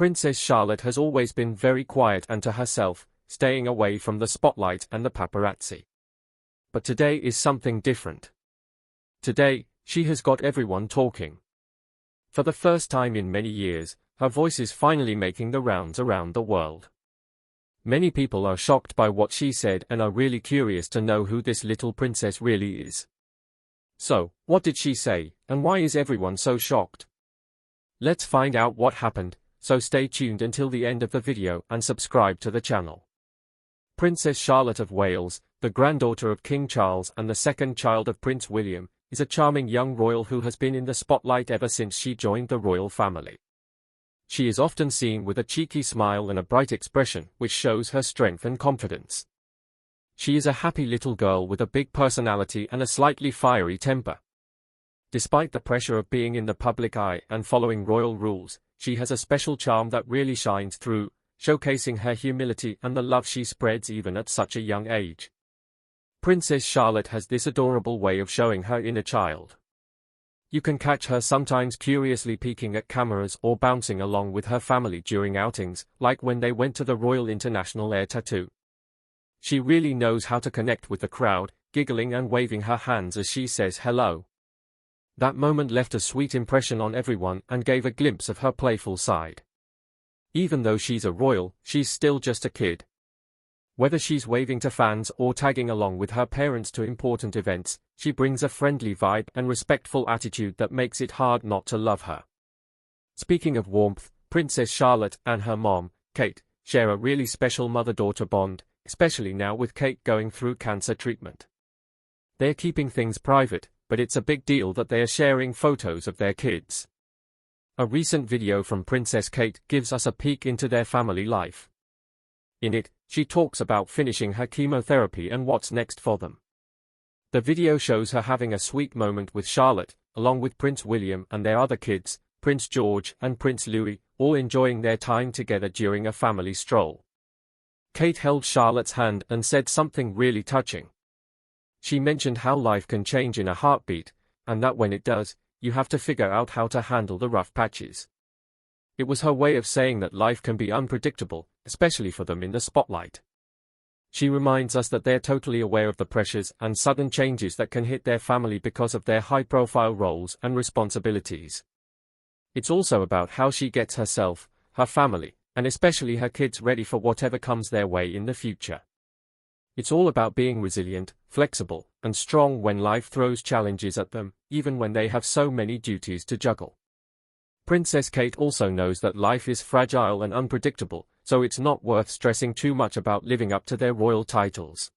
Princess Charlotte has always been very quiet and to herself, staying away from the spotlight and the paparazzi. But today is something different. Today, she has got everyone talking. For the first time in many years, her voice is finally making the rounds around the world. Many people are shocked by what she said and are really curious to know who this little princess really is. So, what did she say, and why is everyone so shocked? Let's find out what happened, so stay tuned until the end of the video and subscribe to the channel. Princess Charlotte of Wales, the granddaughter of King Charles and the second child of Prince William, is a charming young royal who has been in the spotlight ever since she joined the royal family. She is often seen with a cheeky smile and a bright expression, which shows her strength and confidence. She is a happy little girl with a big personality and a slightly fiery temper. Despite the pressure of being in the public eye and following royal rules, she has a special charm that really shines through, showcasing her humility and the love she spreads even at such a young age. Princess Charlotte has this adorable way of showing her inner child. You can catch her sometimes curiously peeking at cameras or bouncing along with her family during outings, like when they went to the Royal International Air Tattoo. She really knows how to connect with the crowd, giggling and waving her hands as she says hello. That moment left a sweet impression on everyone and gave a glimpse of her playful side. Even though she's a royal, she's still just a kid. Whether she's waving to fans or tagging along with her parents to important events, she brings a friendly vibe and respectful attitude that makes it hard not to love her. Speaking of warmth, Princess Charlotte and her mom, Kate, share a really special mother-daughter bond, especially now with Kate going through cancer treatment. They're keeping things private, but it's a big deal that they are sharing photos of their kids. A recent video from Princess Kate gives us a peek into their family life. In it, she talks about finishing her chemotherapy and what's next for them. The video shows her having a sweet moment with Charlotte, along with Prince William and their other kids, Prince George and Prince Louis, all enjoying their time together during a family stroll. Kate held Charlotte's hand and said something really touching. She mentioned how life can change in a heartbeat, and that when it does, you have to figure out how to handle the rough patches. It was her way of saying that life can be unpredictable, especially for them in the spotlight. She reminds us that they're totally aware of the pressures and sudden changes that can hit their family because of their high-profile roles and responsibilities. It's also about how she gets herself, her family, and especially her kids ready for whatever comes their way in the future. It's all about being resilient, flexible, and strong when life throws challenges at them, even when they have so many duties to juggle. Princess Kate also knows that life is fragile and unpredictable, so it's not worth stressing too much about living up to their royal titles.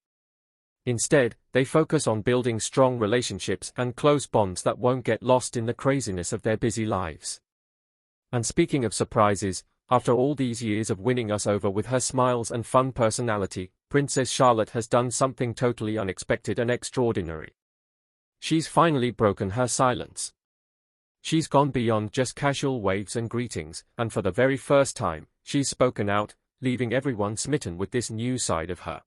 Instead, they focus on building strong relationships and close bonds that won't get lost in the craziness of their busy lives. And speaking of surprises, after all these years of winning us over with her smiles and fun personality, Princess Charlotte has done something totally unexpected and extraordinary. She's finally broken her silence. She's gone beyond just casual waves and greetings, and for the very first time, she's spoken out, leaving everyone smitten with this new side of her.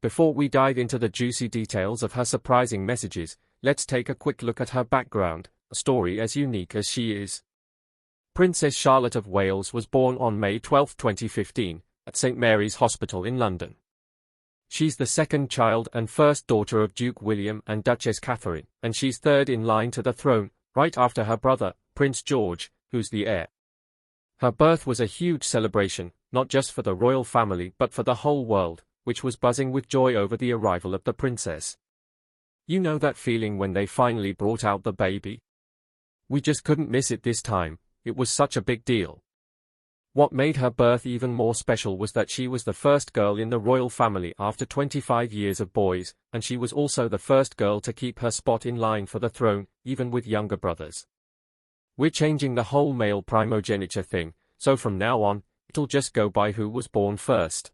Before we dive into the juicy details of her surprising messages, let's take a quick look at her background, a story as unique as she is. Princess Charlotte of Wales was born on May 12, 2015, at St Mary's Hospital in London. She's the second child and first daughter of Duke William and Duchess Catherine, and she's third in line to the throne, right after her brother, Prince George, who's the heir. Her birth was a huge celebration, not just for the royal family but for the whole world, which was buzzing with joy over the arrival of the princess. You know that feeling when they finally brought out the baby? We just couldn't miss it this time, it was such a big deal. What made her birth even more special was that she was the first girl in the royal family after 25 years of boys, and she was also the first girl to keep her spot in line for the throne, even with younger brothers. We're changing the whole male primogeniture thing, so from now on, it'll just go by who was born first.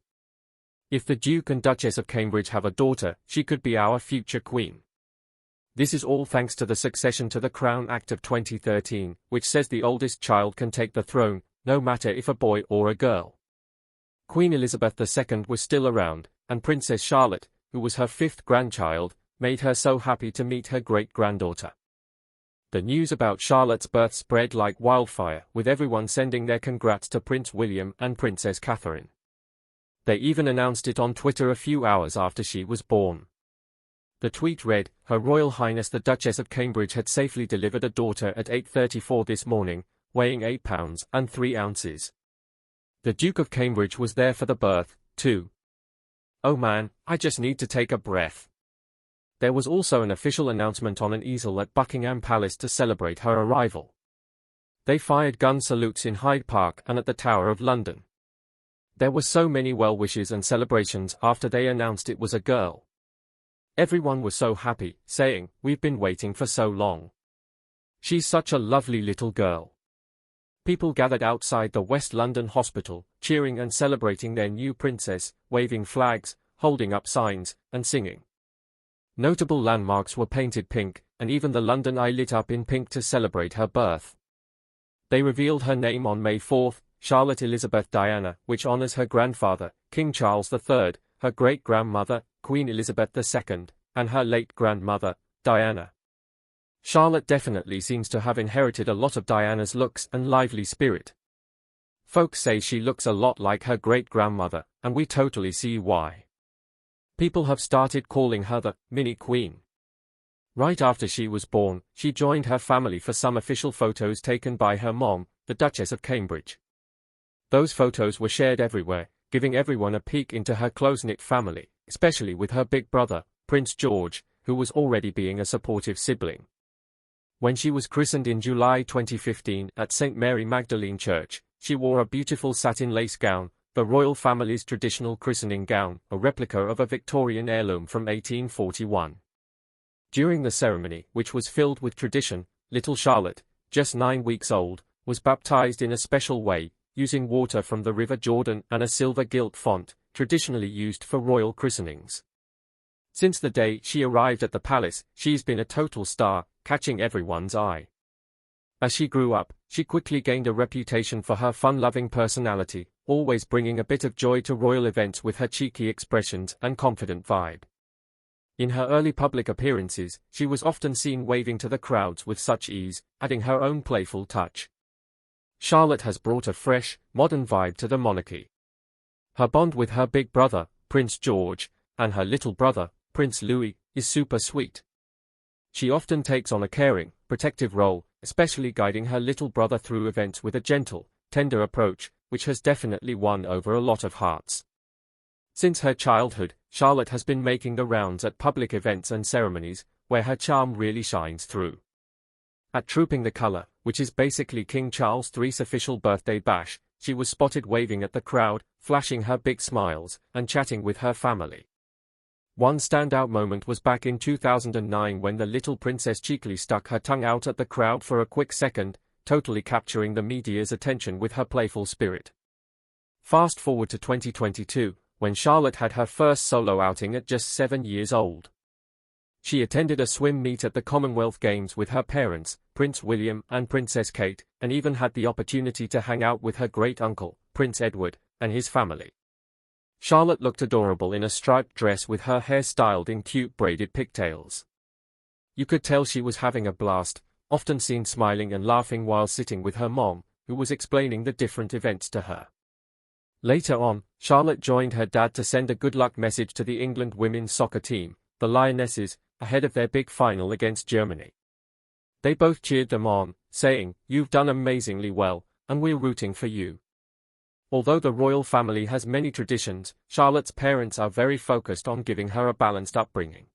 If the Duke and Duchess of Cambridge have a daughter, she could be our future queen. This is all thanks to the Succession to the Crown Act of 2013, which says the oldest child can take the throne, no matter if a boy or a girl. Queen Elizabeth II was still around, and Princess Charlotte, who was her fifth grandchild, made her so happy to meet her great-granddaughter. The news about Charlotte's birth spread like wildfire, with everyone sending their congrats to Prince William and Princess Catherine. They even announced it on Twitter a few hours after she was born. The tweet read, "Her Royal Highness the Duchess of Cambridge had safely delivered a daughter at 8:34 this morning, weighing 8 pounds and 3 ounces. The Duke of Cambridge was there for the birth, too. Oh man, I just need to take a breath." There was also an official announcement on an easel at Buckingham Palace to celebrate her arrival. They fired gun salutes in Hyde Park and at the Tower of London. There were so many well wishes and celebrations after they announced it was a girl. Everyone was so happy, saying, "We've been waiting for so long. She's such a lovely little girl." People gathered outside the West London hospital, cheering and celebrating their new princess, waving flags, holding up signs, and singing. Notable landmarks were painted pink, and even the London Eye lit up in pink to celebrate her birth. They revealed her name on May 4, Charlotte Elizabeth Diana, which honors her grandfather, King Charles III, her great-grandmother, Queen Elizabeth II, and her late grandmother, Diana. Charlotte definitely seems to have inherited a lot of Diana's looks and lively spirit. Folks say she looks a lot like her great-grandmother, and we totally see why. People have started calling her the mini queen. Right after she was born, she joined her family for some official photos taken by her mom, the Duchess of Cambridge. Those photos were shared everywhere, giving everyone a peek into her close-knit family, especially with her big brother, Prince George, who was already being a supportive sibling. When she was christened in July 2015 at St. Mary Magdalene Church, she wore a beautiful satin lace gown, the royal family's traditional christening gown, a replica of a Victorian heirloom from 1841. During the ceremony, which was filled with tradition, little Charlotte, just 9 weeks old, was baptized in a special way, using water from the River Jordan and a silver gilt font, traditionally used for royal christenings. Since the day she arrived at the palace, she's been a total star, catching everyone's eye. As she grew up, she quickly gained a reputation for her fun-loving personality, always bringing a bit of joy to royal events with her cheeky expressions and confident vibe. In her early public appearances, she was often seen waving to the crowds with such ease, adding her own playful touch. Charlotte has brought a fresh, modern vibe to the monarchy. Her bond with her big brother, Prince George, and her little brother, Prince Louis, is super sweet. She often takes on a caring, protective role, especially guiding her little brother through events with a gentle, tender approach, which has definitely won over a lot of hearts. Since her childhood, Charlotte has been making the rounds at public events and ceremonies, where her charm really shines through. At Trooping the Colour, which is basically King Charles III's official birthday bash, she was spotted waving at the crowd, flashing her big smiles, and chatting with her family. One standout moment was back in 2009 when the little princess cheekily stuck her tongue out at the crowd for a quick second, totally capturing the media's attention with her playful spirit. Fast forward to 2022, when Charlotte had her first solo outing at just 7 years old. She attended a swim meet at the Commonwealth Games with her parents, Prince William and Princess Kate, and even had the opportunity to hang out with her great-uncle, Prince Edward, and his family. Charlotte looked adorable in a striped dress with her hair styled in cute braided pigtails. You could tell she was having a blast, often seen smiling and laughing while sitting with her mom, who was explaining the different events to her. Later on, Charlotte joined her dad to send a good luck message to the England women's soccer team, the Lionesses, ahead of their big final against Germany. They both cheered them on, saying, "You've done amazingly well, and we're rooting for you." Although the royal family has many traditions, Charlotte's parents are very focused on giving her a balanced upbringing.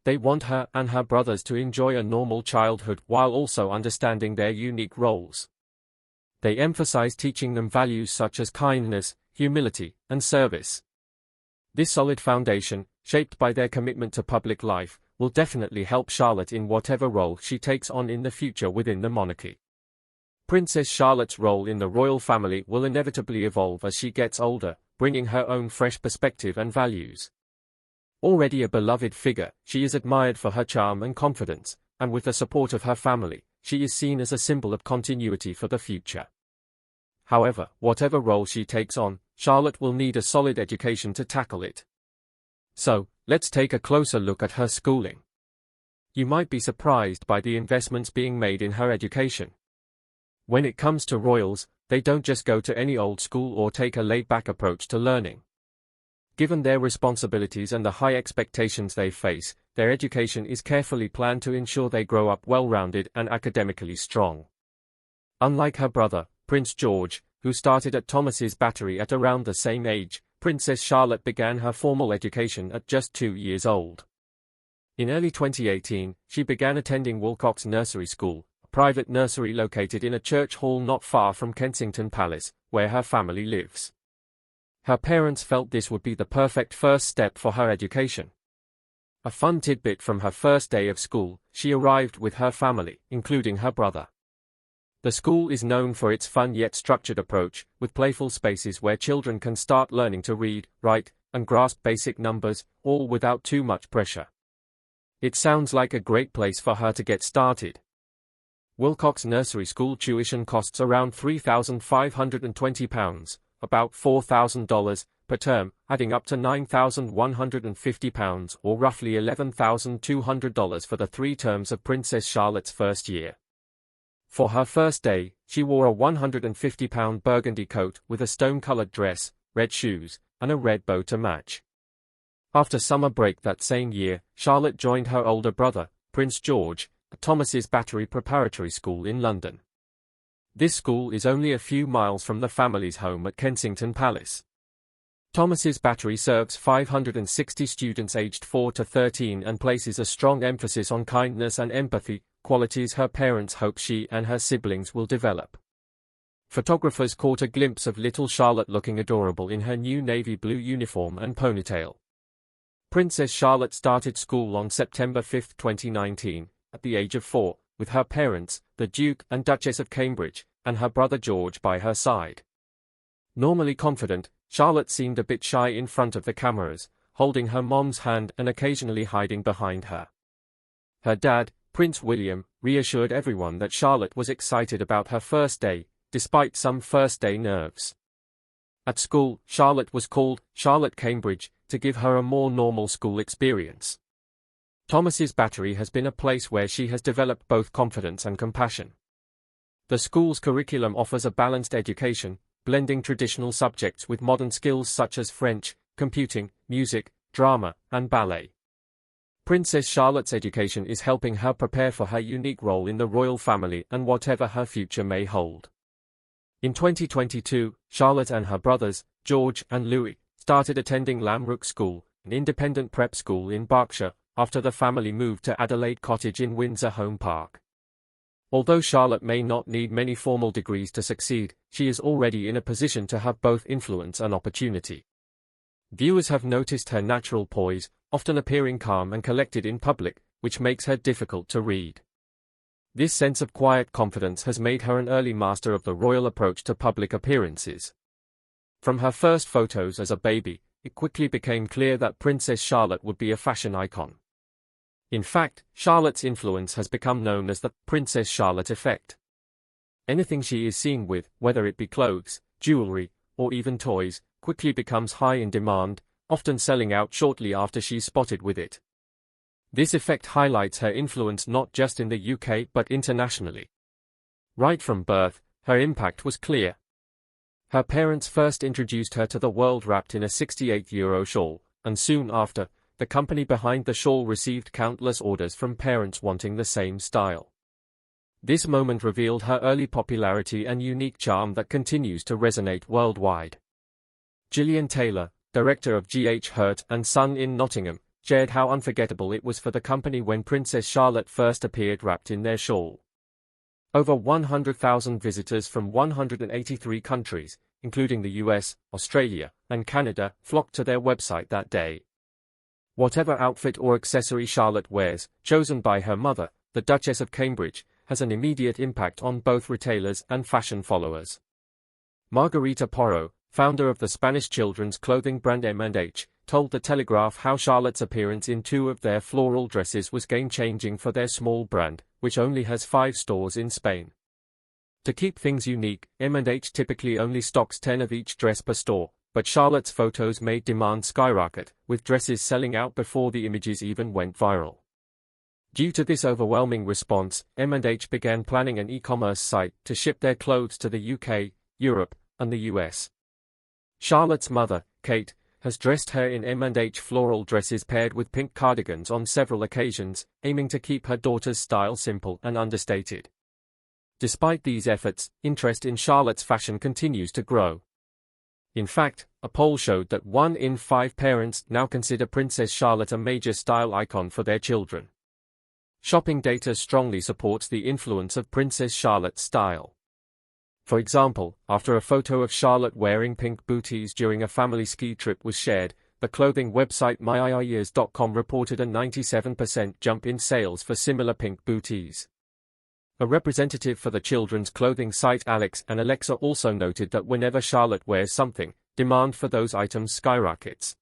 They want her and her brothers to enjoy a normal childhood while also understanding their unique roles. They emphasize teaching them values such as kindness, humility, and service. This solid foundation, shaped by their commitment to public life, will definitely help Charlotte in whatever role she takes on in the future within the monarchy. Princess Charlotte's role in the royal family will inevitably evolve as she gets older, bringing her own fresh perspective and values. Already a beloved figure, she is admired for her charm and confidence, and with the support of her family, she is seen as a symbol of continuity for the future. However, whatever role she takes on, Charlotte will need a solid education to tackle it. So, let's take a closer look at her schooling. You might be surprised by the investments being made in her education. When it comes to royals, they don't just go to any old school or take a laid-back approach to learning. Given their responsibilities and the high expectations they face, their education is carefully planned to ensure they grow up well-rounded and academically strong. Unlike her brother, Prince George, who started at Thomas's Battery at around the same age, Princess Charlotte began her formal education at just 2 years old. In early 2018, she began attending Wilcox Nursery School, a private nursery located in a church hall not far from Kensington Palace, where her family lives. Her parents felt this would be the perfect first step for her education. A fun tidbit from her first day of school: she arrived with her family, including her brother. The school is known for its fun yet structured approach, with playful spaces where children can start learning to read, write, and grasp basic numbers, all without too much pressure. It sounds like a great place for her to get started. Wilcox Nursery School tuition costs around £3,520, about $4,000 per term, adding up to £9,150 or roughly $11,200 for the 3 terms of Princess Charlotte's first year. For her first day, she wore a £150 burgundy coat with a stone-colored dress, red shoes, and a red bow to match. After summer break that same year, Charlotte joined her older brother, Prince George, at Thomas's Battery Preparatory School in London. This school is only a few miles from the family's home at Kensington Palace. Thomas's Battery serves 560 students aged 4 to 13 and places a strong emphasis on kindness and empathy, qualities her parents hope she and her siblings will develop. Photographers caught a glimpse of little Charlotte looking adorable in her new navy blue uniform and ponytail. Princess Charlotte started school on September 5, 2019, at the age of 4, with her parents, the Duke and Duchess of Cambridge, and her brother George by her side. Normally confident, Charlotte seemed a bit shy in front of the cameras, holding her mom's hand and occasionally hiding behind her. Her dad, Prince William, reassured everyone that Charlotte was excited about her first day, despite some first-day nerves. At school, Charlotte was called Charlotte Cambridge, to give her a more normal school experience. Thomas's Battery has been a place where she has developed both confidence and compassion. The school's curriculum offers a balanced education, blending traditional subjects with modern skills such as French, computing, music, drama, and ballet. Princess Charlotte's education is helping her prepare for her unique role in the royal family and whatever her future may hold. In 2022, Charlotte and her brothers, George and Louis, started attending Lamrook School, an independent prep school in Berkshire, after the family moved to Adelaide Cottage in Windsor Home Park. Although Charlotte may not need many formal degrees to succeed, she is already in a position to have both influence and opportunity. Viewers have noticed her natural poise, often appearing calm and collected in public, which makes her difficult to read. This sense of quiet confidence has made her an early master of the royal approach to public appearances. From her first photos as a baby, it quickly became clear that Princess Charlotte would be a fashion icon. In fact, Charlotte's influence has become known as the Princess Charlotte effect. Anything she is seen with, whether it be clothes, jewelry, or even toys, quickly becomes high in demand, often selling out shortly after she's spotted with it. This effect highlights her influence not just in the UK but internationally. Right from birth, her impact was clear. Her parents first introduced her to the world wrapped in a €68 shawl, and soon after, the company behind the shawl received countless orders from parents wanting the same style. This moment revealed her early popularity and unique charm that continues to resonate worldwide. Gillian Taylor, director of G.H. Hurt and Son in Nottingham, shared how unforgettable it was for the company when Princess Charlotte first appeared wrapped in their shawl. Over 100,000 visitors from 183 countries, including the US, Australia, and Canada, flocked to their website that day. Whatever outfit or accessory Charlotte wears, chosen by her mother, the Duchess of Cambridge, has an immediate impact on both retailers and fashion followers. Margarita Porro, founder of the Spanish children's clothing brand M&H, told The Telegraph how Charlotte's appearance in 2 of their floral dresses was game-changing for their small brand, which only has 5 stores in Spain. To keep things unique, M&H typically only stocks 10 of each dress per store, but Charlotte's photos made demand skyrocket, with dresses selling out before the images even went viral. Due to this overwhelming response, M&H began planning an e-commerce site to ship their clothes to the UK, Europe, and the US. Charlotte's mother, Kate, has dressed her in M&H floral dresses paired with pink cardigans on several occasions, aiming to keep her daughter's style simple and understated. Despite these efforts, interest in Charlotte's fashion continues to grow. In fact, a poll showed that 1 in 5 parents now consider Princess Charlotte a major style icon for their children. Shopping data strongly supports the influence of Princess Charlotte's style. For example, after a photo of Charlotte wearing pink booties during a family ski trip was shared, the clothing website myiyears.com reported a 97% jump in sales for similar pink booties. A representative for the children's clothing site Alex and Alexa also noted that whenever Charlotte wears something, demand for those items skyrockets.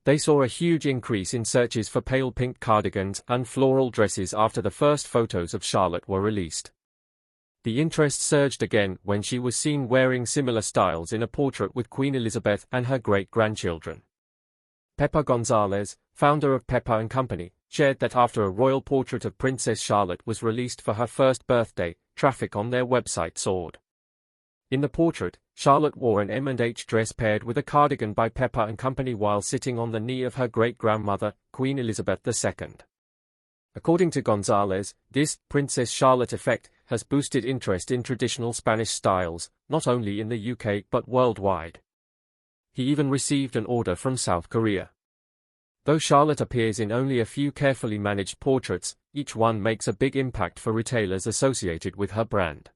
They saw a huge increase in searches for pale pink cardigans and floral dresses after the first photos of Charlotte were released. The interest surged again when she was seen wearing similar styles in a portrait with Queen Elizabeth and her great-grandchildren. Pepper Gonzalez, founder of Pepper & Company, shared that after a royal portrait of Princess Charlotte was released for her first birthday, traffic on their website soared. In the portrait, Charlotte wore an M&H dress paired with a cardigan by Pepper & Company while sitting on the knee of her great-grandmother, Queen Elizabeth II. According to Gonzalez, this Princess Charlotte effect has boosted interest in traditional Spanish styles, not only in the UK but worldwide. He even received an order from South Korea. Though Charlotte appears in only a few carefully managed portraits, each one makes a big impact for retailers associated with her brand.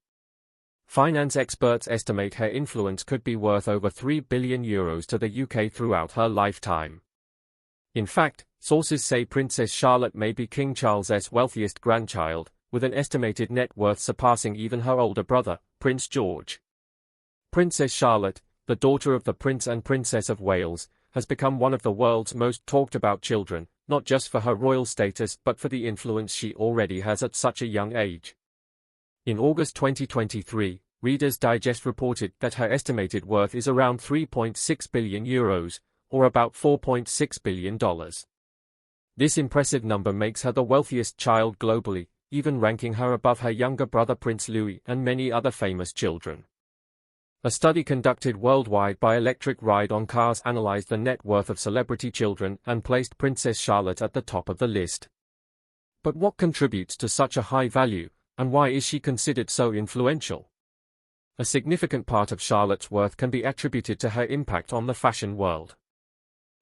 Finance experts estimate her influence could be worth over €3 billion to the UK throughout her lifetime. In fact, sources say Princess Charlotte may be King Charles's wealthiest grandchild, with an estimated net worth surpassing even her older brother, Prince George. Princess Charlotte, the daughter of the Prince and Princess of Wales, has become one of the world's most talked about children, not just for her royal status but for the influence she already has at such a young age. In August 2023, Reader's Digest reported that her estimated worth is around €3.6 billion, or about $4.6 billion. This impressive number makes her the wealthiest child globally, even ranking her above her younger brother Prince Louis and many other famous children. A study conducted worldwide by Electric Ride on Cars analyzed the net worth of celebrity children and placed Princess Charlotte at the top of the list. But what contributes to such a high value, and why is she considered so influential? A significant part of Charlotte's worth can be attributed to her impact on the fashion world.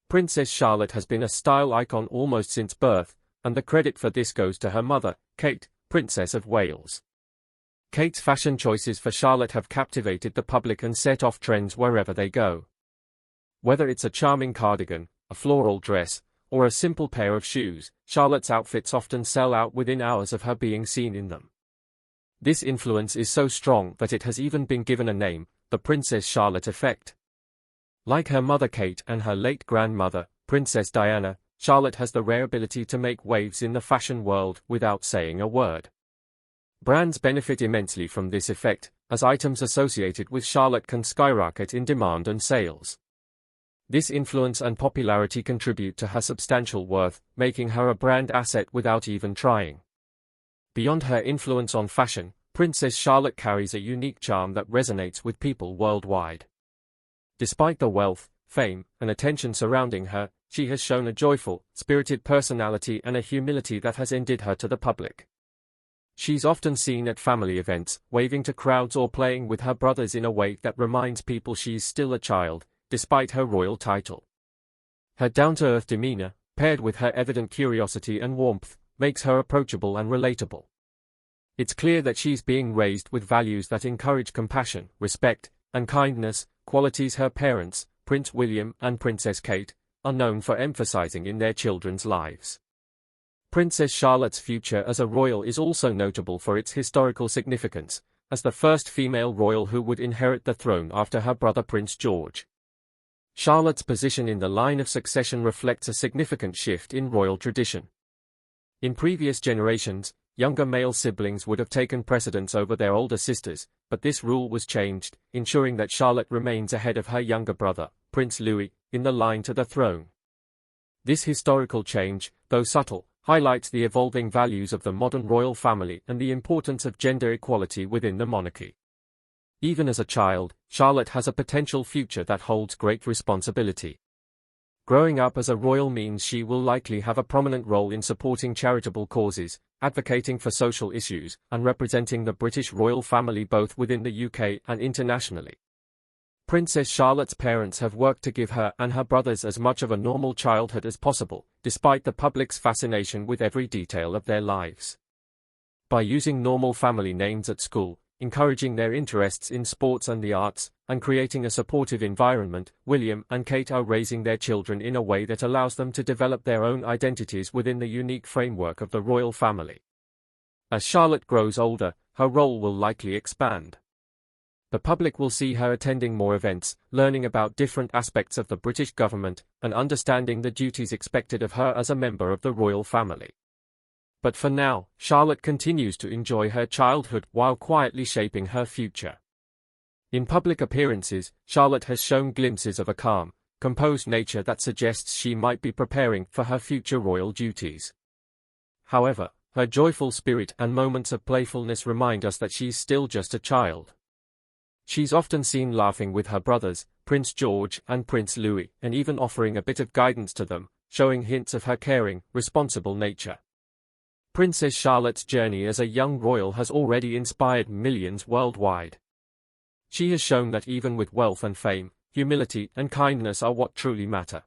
Princess Charlotte has been a style icon almost since birth, and the credit for this goes to her mother, Kate, Princess of Wales. Kate's fashion choices for Charlotte have captivated the public and set off trends wherever they go. Whether it's a charming cardigan, a floral dress, or a simple pair of shoes, Charlotte's outfits often sell out within hours of her being seen in them. This influence is so strong that it has even been given a name, the Princess Charlotte effect. Like her mother Kate and her late grandmother, Princess Diana, Charlotte has the rare ability to make waves in the fashion world without saying a word. Brands benefit immensely from this effect, as items associated with Charlotte can skyrocket in demand and sales. This influence and popularity contribute to her substantial worth, making her a brand asset without even trying. Beyond her influence on fashion, Princess Charlotte carries a unique charm that resonates with people worldwide. Despite the wealth, fame, and attention surrounding her, she has shown a joyful, spirited personality and a humility that has endeared her to the public. She's often seen at family events, waving to crowds or playing with her brothers in a way that reminds people she's still a child, despite her royal title. Her down-to-earth demeanor, paired with her evident curiosity and warmth, makes her approachable and relatable. It's clear that she's being raised with values that encourage compassion, respect, and kindness, qualities her parents, Prince William and Princess Kate, are known for emphasizing in their children's lives. Princess Charlotte's future as a royal is also notable for its historical significance, as the first female royal who would inherit the throne after her brother Prince George. Charlotte's position in the line of succession reflects a significant shift in royal tradition. In previous generations, younger male siblings would have taken precedence over their older sisters, but this rule was changed, ensuring that Charlotte remains ahead of her younger brother, Prince Louis, in the line to the throne. This historical change, though subtle, highlights the evolving values of the modern royal family and the importance of gender equality within the monarchy. Even as a child, Charlotte has a potential future that holds great responsibility. Growing up as a royal means she will likely have a prominent role in supporting charitable causes, advocating for social issues, and representing the British royal family both within the UK and internationally. Princess Charlotte's parents have worked to give her and her brothers as much of a normal childhood as possible, despite the public's fascination with every detail of their lives. By using normal family names at school, encouraging their interests in sports and the arts, and creating a supportive environment, William and Kate are raising their children in a way that allows them to develop their own identities within the unique framework of the royal family. As Charlotte grows older, her role will likely expand. The public will see her attending more events, learning about different aspects of the British government, and understanding the duties expected of her as a member of the royal family. But for now, Charlotte continues to enjoy her childhood while quietly shaping her future. In public appearances, Charlotte has shown glimpses of a calm, composed nature that suggests she might be preparing for her future royal duties. However, her joyful spirit and moments of playfulness remind us that she's still just a child. She's often seen laughing with her brothers, Prince George and Prince Louis, and even offering a bit of guidance to them, showing hints of her caring, responsible nature. Princess Charlotte's journey as a young royal has already inspired millions worldwide. She has shown that even with wealth and fame, humility and kindness are what truly matter.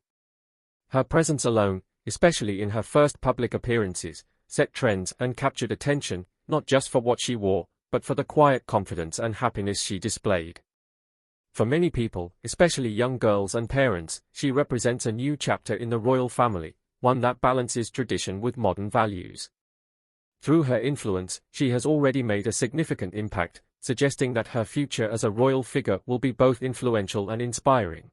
Her presence alone, especially in her first public appearances, set trends and captured attention, not just for what she wore, but for the quiet confidence and happiness she displayed. For many people, especially young girls and parents, she represents a new chapter in the royal family, one that balances tradition with modern values. Through her influence, she has already made a significant impact, suggesting that her future as a royal figure will be both influential and inspiring.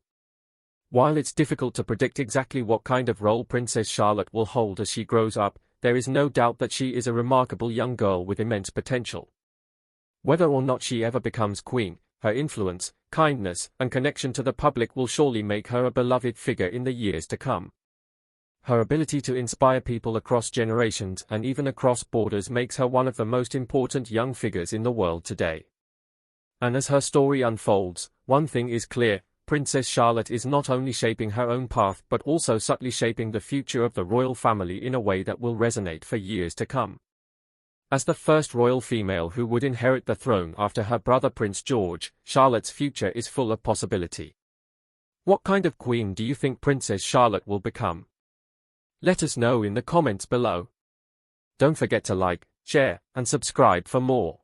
While it's difficult to predict exactly what kind of role Princess Charlotte will hold as she grows up, there is no doubt that she is a remarkable young girl with immense potential. Whether or not she ever becomes queen, her influence, kindness, and connection to the public will surely make her a beloved figure in the years to come. Her ability to inspire people across generations and even across borders makes her one of the most important young figures in the world today. And as her story unfolds, one thing is clear: Princess Charlotte is not only shaping her own path but also subtly shaping the future of the royal family in a way that will resonate for years to come. As the first royal female who would inherit the throne after her brother Prince George, Charlotte's future is full of possibility. What kind of queen do you think Princess Charlotte will become? Let us know in the comments below. Don't forget to like, share, and subscribe for more.